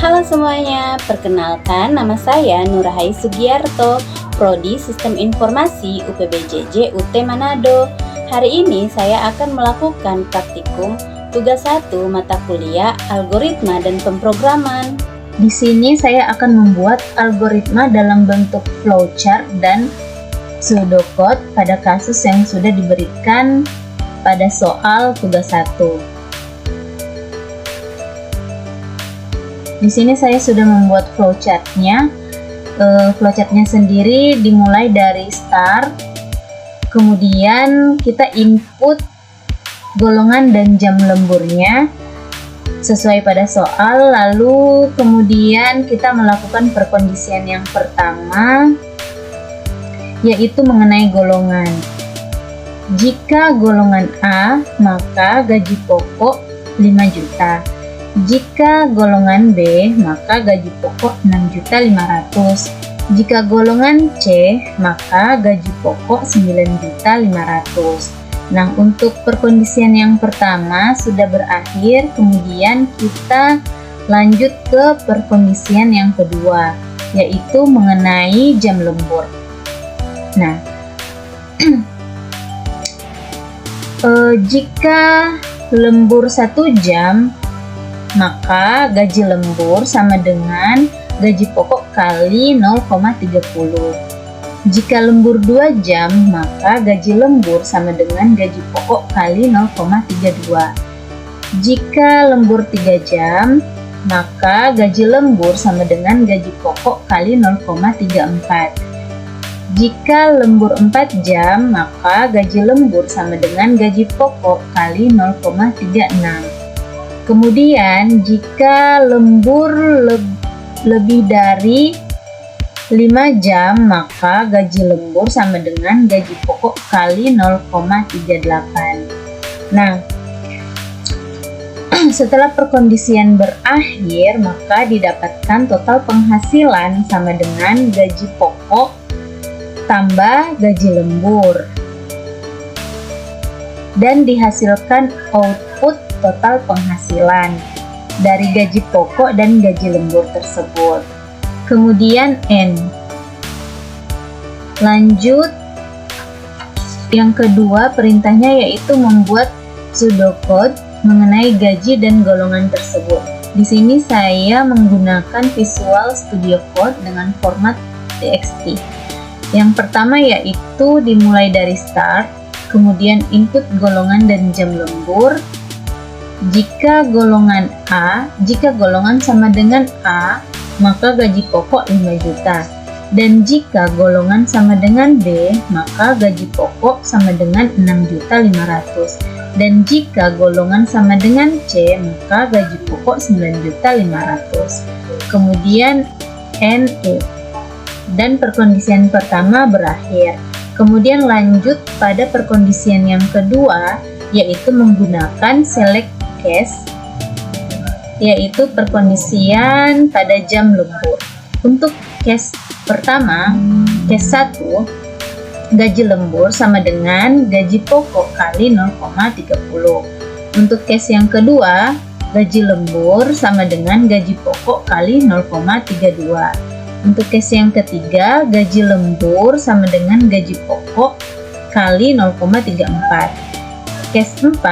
Halo semuanya, perkenalkan nama saya Nurahai Sugiarto, Prodi Sistem Informasi UPBJJ UT Manado. Hari ini saya akan melakukan praktikum tugas 1 mata kuliah Algoritma dan Pemrograman. Di sini saya akan membuat algoritma dalam bentuk flowchart dan pseudocode pada kasus yang sudah diberikan pada soal tugas 1. Di sini saya sudah membuat flowchartnya. Flowchartnya sendiri dimulai dari start, kemudian kita input golongan dan jam lemburnya sesuai pada soal, lalu kemudian kita melakukan perkondisian yang pertama, yaitu mengenai golongan. Jika golongan A, maka gaji pokok 5 juta. Jika golongan B, maka gaji pokok 6.500.000. Jika golongan C, maka gaji pokok 9.500.000. Nah, untuk perkondisian yang pertama sudah berakhir, kemudian kita lanjut ke perkondisian yang kedua, yaitu mengenai jam lembur. Nah, jika lembur 1 jam, maka gaji lembur sama dengan gaji pokok kali 0,30. Jika lembur 2 jam, maka gaji lembur sama dengan gaji pokok kali 0,32. Jika lembur 3 jam, maka gaji lembur sama dengan gaji pokok kali 0,34. Jika lembur 4 jam, maka gaji lembur sama dengan gaji pokok kali 0,36. Kemudian jika lembur lebih dari 5 jam, maka gaji lembur sama dengan gaji pokok kali 0,38. Nah, setelah perkondisian berakhir, maka didapatkan total penghasilan sama dengan gaji pokok tambah gaji lembur. Dan dihasilkan output total penghasilan dari gaji pokok dan gaji lembur tersebut. Kemudian N. Lanjut, yang kedua perintahnya yaitu membuat pseudocode mengenai gaji dan golongan tersebut. Di sini saya menggunakan Visual Studio Code dengan format TXT. Yang pertama yaitu dimulai dari start, kemudian input golongan dan jam lembur. Jika golongan sama dengan A, maka gaji pokok 5 juta. Dan jika golongan sama dengan B, maka gaji pokok sama dengan 6.500.000. Dan jika golongan sama dengan C, maka gaji pokok 9.500.000. Kemudian NE. Dan perkondisian pertama berakhir. Kemudian lanjut pada perkondisian yang kedua, yaitu menggunakan select case, yaitu perkondisian pada jam lembur. Untuk case pertama, case 1, gaji lembur sama dengan gaji pokok kali 0,30. Untuk case yang kedua, gaji lembur sama dengan gaji pokok kali 0,32. Untuk case yang ketiga, gaji lembur sama dengan gaji pokok kali 0,34. Case 4,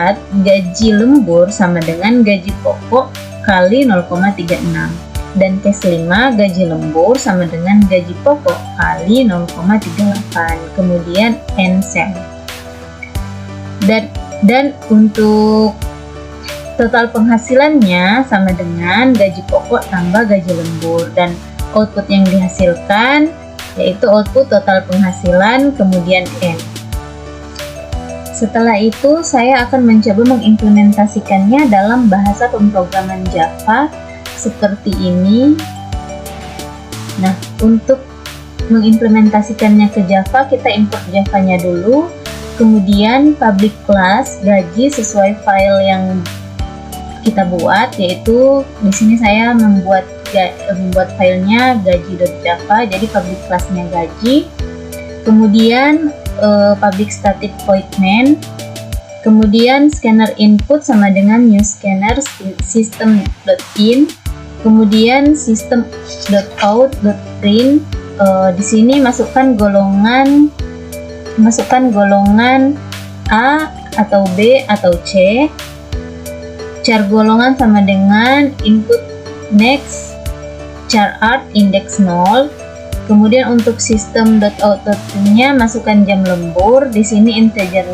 gaji lembur sama dengan gaji pokok kali 0,36. Dan case 5, gaji lembur sama dengan gaji pokok kali 0,38. Kemudian end sum. Dan untuk total penghasilannya sama dengan gaji pokok tambah gaji lembur. Dan output yang dihasilkan yaitu output total penghasilan, kemudian N. Setelah itu, saya akan mencoba mengimplementasikannya dalam bahasa pemrograman Java seperti ini. Nah, untuk mengimplementasikannya ke Java, kita import Java-nya dulu, kemudian public class gaji sesuai file yang kita buat, yaitu di sini saya membuat filenya gaji.java, jadi public class-nya gaji. Kemudian public static void main, kemudian scanner input sama dengan new scanner system.in, Kemudian system.out.print, di sini masukkan golongan A atau B atau C. Char golongan sama dengan input next char art index 0. Kemudian untuk system.out.print-nya masukkan jam lembur. Di sini integer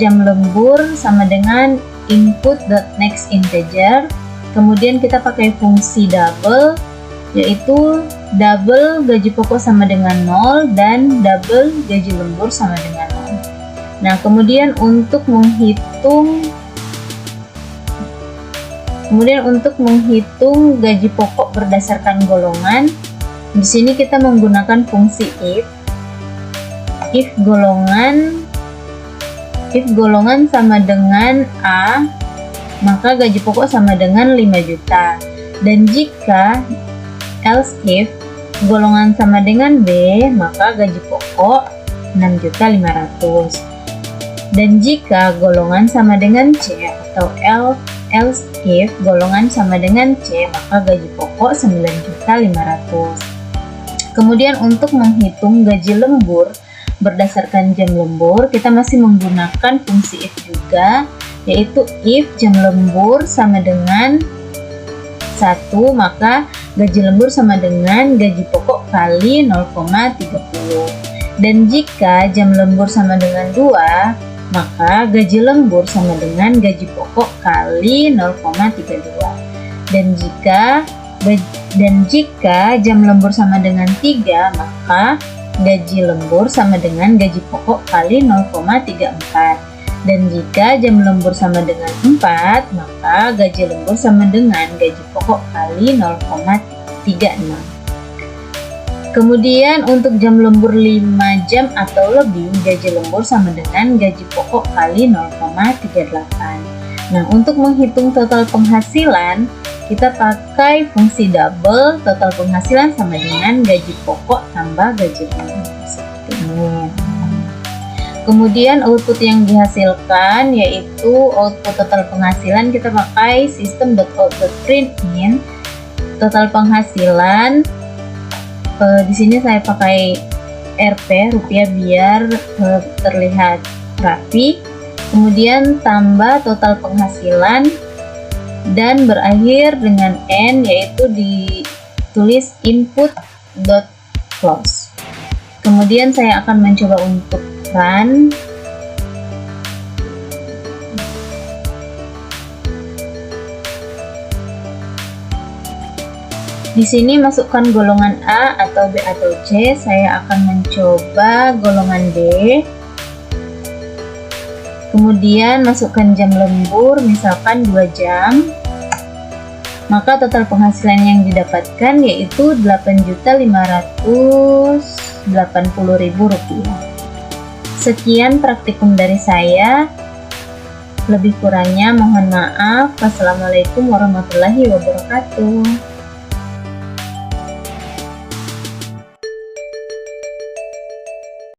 jam lembur sama dengan input.next integer. Kemudian kita pakai fungsi double, yaitu double gaji pokok sama dengan 0 dan double gaji lembur sama dengan 0. Nah, kemudian untuk menghitung gaji pokok berdasarkan golongan, di sini kita menggunakan fungsi if. If golongan sama dengan A, maka gaji pokok sama dengan 5 juta. Dan jika else if golongan sama dengan B, maka gaji pokok 6.500.000. Dan jika golongan sama dengan C atau else if golongan sama dengan C, maka gaji pokok 9.500.000. Kemudian untuk menghitung gaji lembur berdasarkan jam lembur, kita masih menggunakan fungsi if juga, yaitu if jam lembur sama dengan 1, maka gaji lembur sama dengan gaji pokok kali 0,30. Dan jika jam lembur sama dengan 2, maka gaji lembur sama dengan gaji pokok kali 0,32. Dan jika jam lembur sama dengan 3, maka gaji lembur sama dengan gaji pokok kali 0,34. Dan jika jam lembur sama dengan 4, maka gaji lembur sama dengan gaji pokok kali 0,36. Kemudian untuk jam lembur 5 jam atau lebih, gaji lembur sama dengan gaji pokok kali 0,38. Nah, untuk menghitung total penghasilan, kita pakai fungsi double. Total penghasilan sama dengan gaji pokok tambah gaji lembur, seperti ini. Kemudian output yang dihasilkan yaitu output total penghasilan, kita pakai system.out.println total penghasilan. Di sini saya pakai Rp rupiah biar terlihat rapi. Kemudian tambah total penghasilan dan berakhir dengan N, yaitu ditulis input.close. Kemudian saya akan mencoba untuk run. Di sini masukkan golongan A atau B atau C. Saya akan mencoba golongan B. Kemudian masukkan jam lembur, misalkan 2 jam. Maka total penghasilan yang didapatkan yaitu Rp8.580.000. Sekian praktikum dari saya. Lebih kurangnya mohon maaf. Wassalamualaikum warahmatullahi wabarakatuh.